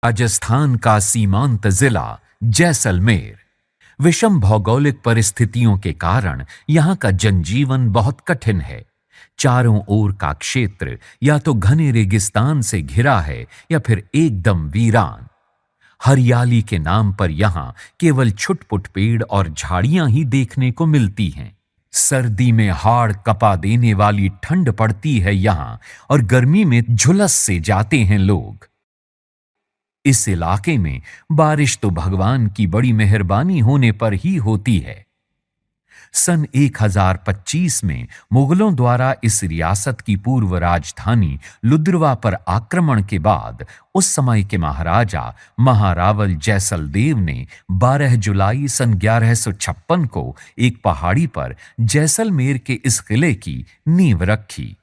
राजस्थान का सीमांत जिला जैसलमेर। विषम भौगोलिक परिस्थितियों के कारण यहाँ का जनजीवन बहुत कठिन है। चारों ओर का क्षेत्र या तो घने रेगिस्तान से घिरा है या फिर एकदम वीरान। हरियाली के नाम पर यहाँ केवल छुटपुट पेड़ और झाड़ियां ही देखने को मिलती हैं। सर्दी में हाड़ कपा देने वाली ठंड पड़ती है यहाँ और गर्मी में झुलस से जाते हैं लोग। इस इलाके में बारिश तो भगवान की बड़ी मेहरबानी होने पर ही होती है। सन 1025 में मुगलों द्वारा इस रियासत की पूर्व राजधानी लुद्रवा पर आक्रमण के बाद उस समय के महाराजा महारावल जैसलदेव ने 12 जुलाई सन 1156 को एक पहाड़ी पर जैसलमेर के इस किले की नींव रखी।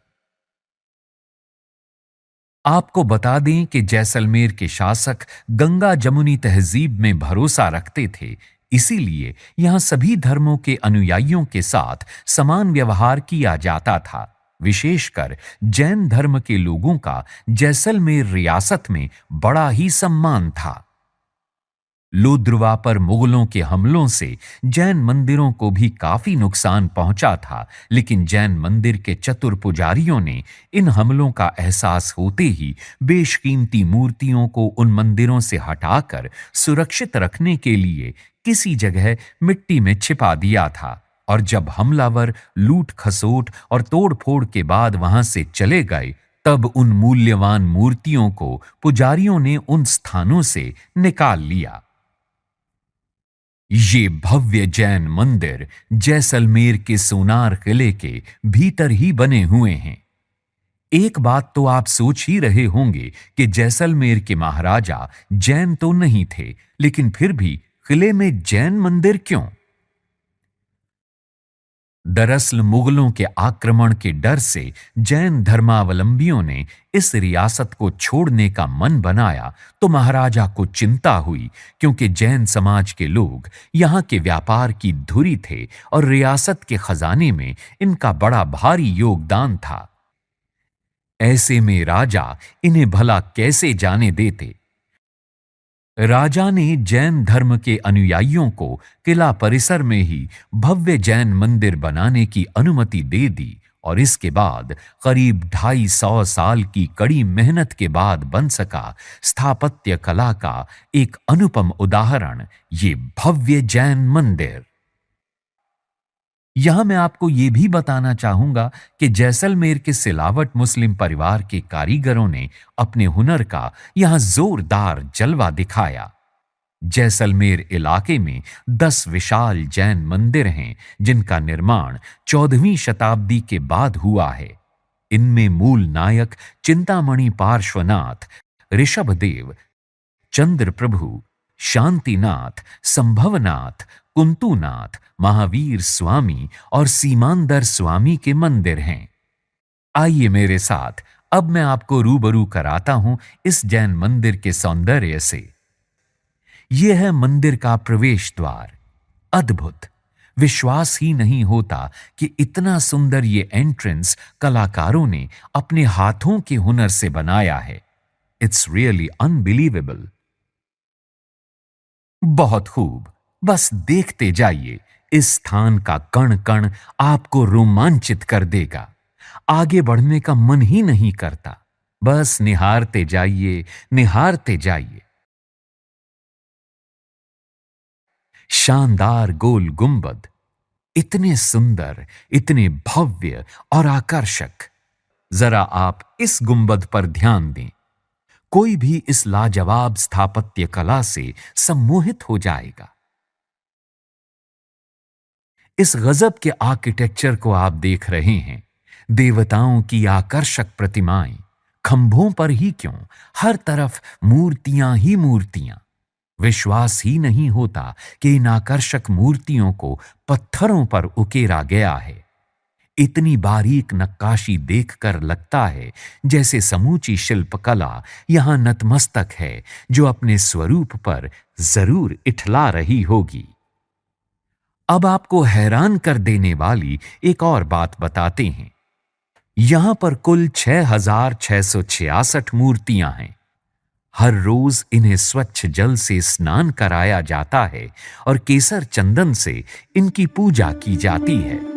आपको बता दें कि जैसलमेर के शासक गंगा जमुनी तहजीब में भरोसा रखते थे, इसीलिए यहां सभी धर्मों के अनुयायियों के साथ समान व्यवहार किया जाता था। विशेषकर जैन धर्म के लोगों का जैसलमेर रियासत में बड़ा ही सम्मान था। लोद्रवा पर मुगलों के हमलों से जैन मंदिरों को भी काफी नुकसान पहुंचा था, लेकिन जैन मंदिर के चतुर पुजारियों ने इन हमलों का एहसास होते ही बेशकीमती मूर्तियों को उन मंदिरों से हटाकर सुरक्षित रखने के लिए किसी जगह मिट्टी में छिपा दिया था। और जब हमलावर लूट खसोट और तोड़फोड़ के बाद वहां से चले गए, तब उन मूल्यवान मूर्तियों को पुजारियों ने उन स्थानों से निकाल लिया। ये भव्य जैन मंदिर जैसलमेर के सोनार किले के भीतर ही बने हुए हैं। एक बात तो आप सोच ही रहे होंगे कि जैसलमेर के महाराजा जैन तो नहीं थे, लेकिन फिर भी किले में जैन मंदिर क्यों? दरअसल मुगलों के आक्रमण के डर से जैन धर्मावलंबियों ने इस रियासत को छोड़ने का मन बनाया तो महाराजा को चिंता हुई, क्योंकि जैन समाज के लोग यहाँ के व्यापार की धुरी थे और रियासत के खजाने में इनका बड़ा भारी योगदान था। ऐसे में राजा इन्हें भला कैसे जाने देते? राजा ने जैन धर्म के अनुयायियों को किला परिसर में ही भव्य जैन मंदिर बनाने की अनुमति दे दी और इसके बाद करीब 250 साल की कड़ी मेहनत के बाद बन सका स्थापत्य कला का एक अनुपम उदाहरण ये भव्य जैन मंदिर। यहां मैं आपको यह भी बताना चाहूंगा कि जैसलमेर के सिलावट मुस्लिम परिवार के कारीगरों ने अपने हुनर का यहां जोरदार जलवा दिखाया। जैसलमेर इलाके में 10 विशाल जैन मंदिर हैं, जिनका निर्माण 14वीं शताब्दी के बाद हुआ है। इनमें मूल नायक चिंतामणि पार्श्वनाथ, ऋषभदेव, चंद्र प्रभु, शांतिनाथ, संभवनाथ, कुंतुनाथ, महावीर स्वामी और सीमांदर स्वामी के मंदिर हैं। आइए मेरे साथ, अब मैं आपको रूबरू कराता हूं इस जैन मंदिर के सौंदर्य से। यह है मंदिर का प्रवेश द्वार। अद्भुत, विश्वास ही नहीं होता कि इतना सुंदर ये एंट्रेंस कलाकारों ने अपने हाथों के हुनर से बनाया है। It's really unbelievable. बहुत खूब, बस देखते जाइए, इस स्थान का कण कण आपको रोमांचित कर देगा। आगे बढ़ने का मन ही नहीं करता, बस निहारते जाइए, निहारते जाइए। शानदार गोल गुंबद, इतने सुंदर, इतने भव्य और आकर्षक। जरा आप इस गुंबद पर ध्यान दें। कोई भी इस लाजवाब स्थापत्य कला से सम्मोहित हो जाएगा। इस गजब के आर्किटेक्चर को आप देख रहे हैं। देवताओं की आकर्षक प्रतिमाएं, खंभों पर ही क्यों, हर तरफ मूर्तियां ही मूर्तियां। विश्वास ही नहीं होता कि इन आकर्षक मूर्तियों को पत्थरों पर उकेरा गया है। इतनी बारीक नक्काशी देखकर लगता है जैसे समूची शिल्पकला यहां नतमस्तक है, जो अपने स्वरूप पर जरूर इठला रही होगी। अब आपको हैरान कर देने वाली एक और बात बताते हैं। यहां पर कुल 6,666 मूर्तियां हैं। हर रोज इन्हें स्वच्छ जल से स्नान कराया जाता है और केसर चंदन से इनकी पूजा की जाती है।